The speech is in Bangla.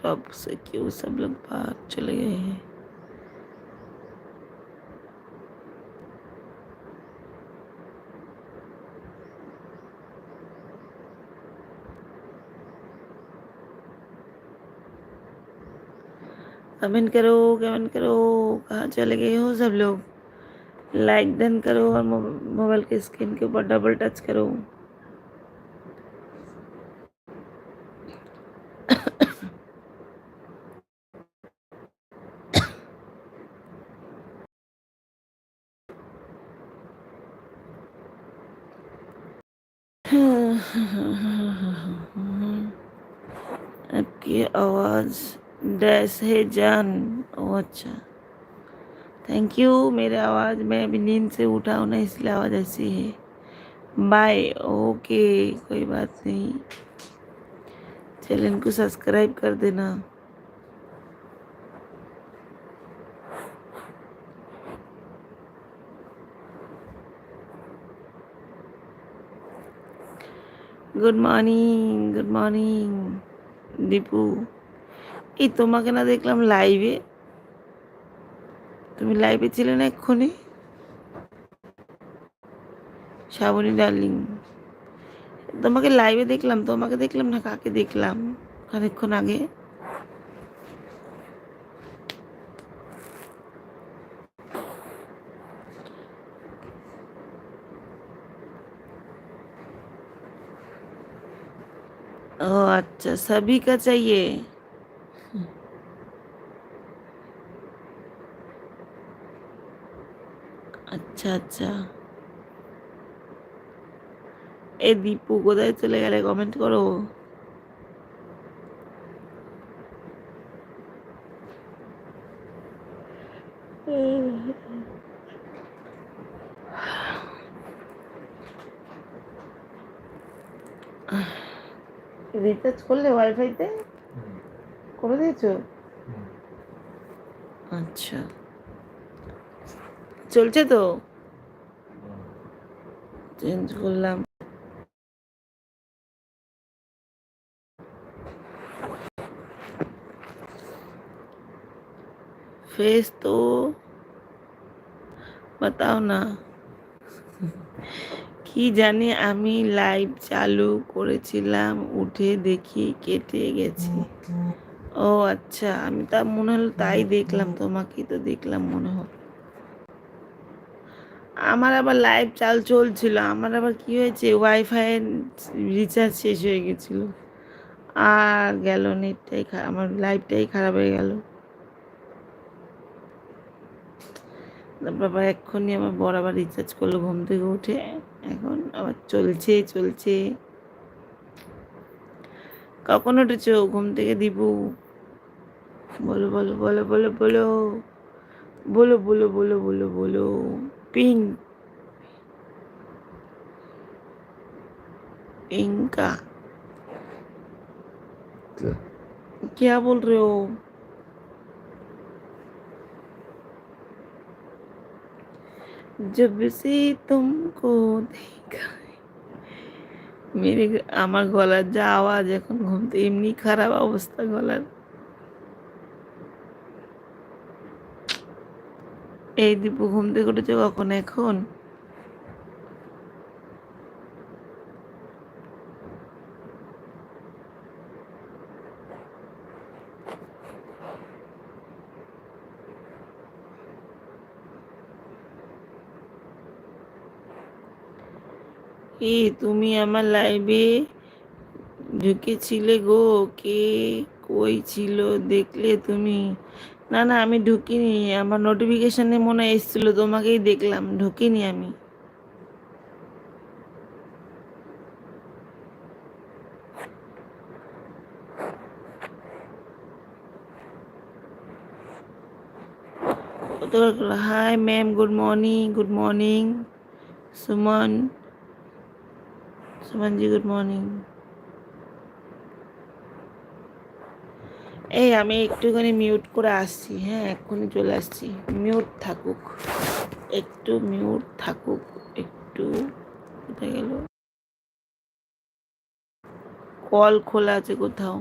टॉप से क्यों सब लोग बाहर चले गए हैं? कमेंट करो, कमेंट करो। कहाँ चले गए हो सब लोग? लाइक डन करो और मोबाइल के स्क्रीन के ऊपर डबल टच करो। आपकी आवाज़ डैश है जान। ओ अच्छा, थैंक यू। मेरे आवाज़ में अभी नींद से उठा हूँ ना, इसलिए आवाज़ ऐसी है। बाय। ओके, कोई बात नहीं। चैनल को सब्सक्राइब कर देना। Good morning, good morning Dipu. এই তোমাকে না দেখলাম লাইভে। তুমি লাইভে ছিলে না এক্ষুনি? শ্রাবণী ডার্লিং, তোমাকে লাইভে দেখলাম। তোমাকে দেখলাম না, কাকে দেখলাম খানিকক্ষণ আগে? ओ अच्छा, सभी का चाहिए। আচ্ছা আচ্ছা। এই দীপু কোথায় চলে গেলে? কমেন্ট করো। রিচার্জ করলে ওয়াইফাইতে? করে দিয়েছো? আচ্ছা, চলছে তো? চেঞ্জ করলাম। फेस तो बताओ ना। কি জানি, আমি লাইভ চালু করেছিলাম, উঠে দেখি কেটে গেছে। ও আচ্ছা, আমি তা মনে হলো তাই দেখলাম, তোমাকেই তো দেখলাম মনে হলো। আমার আবার লাইভ চাল চলছিল, আমার আবার কি হয়েছে, ওয়াইফাই রিচার্জ শেষ হয়ে গেছিল, আর গেল নেটটাই, আমার লাইভটাই খারাপ হয়ে গেল। বাবা এক্ষুনি আমার বড় আবার রিচার্জ করলো ঘুম থেকে উঠে, এখন আবার চলছে চলছে। কখন উঠেছো ঘুম থেকে দীপু? বলো বলো বলো বলো বলো বলো বলো বলো বলো বলো। पिंक, पिंका, क्या बोल रहे हो? जब से तुमको देखा। মেরে আমার গলার যা আওয়াজ এখন, ঘুম থেকে এমনি খারাপ অবস্থা গলার। এই দীপু ঘুম থেকে উঠেছে কখন এখন? এই তুমি আমার লাইভে ঢুকেছিলে গো? কে কই ছিল দেখলে তুমি? না না, আমি ঢুকিনি, আমার নোটিফিকেশনে মনে হয় এসেছিল, তোমাকেই দেখলাম, ঢুকিনি আমি। Hi ma'am, good morning, good morning. Suman, সুমনজি গুড মর্নিং। এই আমি একটুখানি মিউট করে আসছি, হ্যাঁ এক্ষুনি চলে আসছি। মিউট থাকুক, একটু মিউট থাকুক একটু। কোথায় গেল? কল খোলা আছে কোথাও?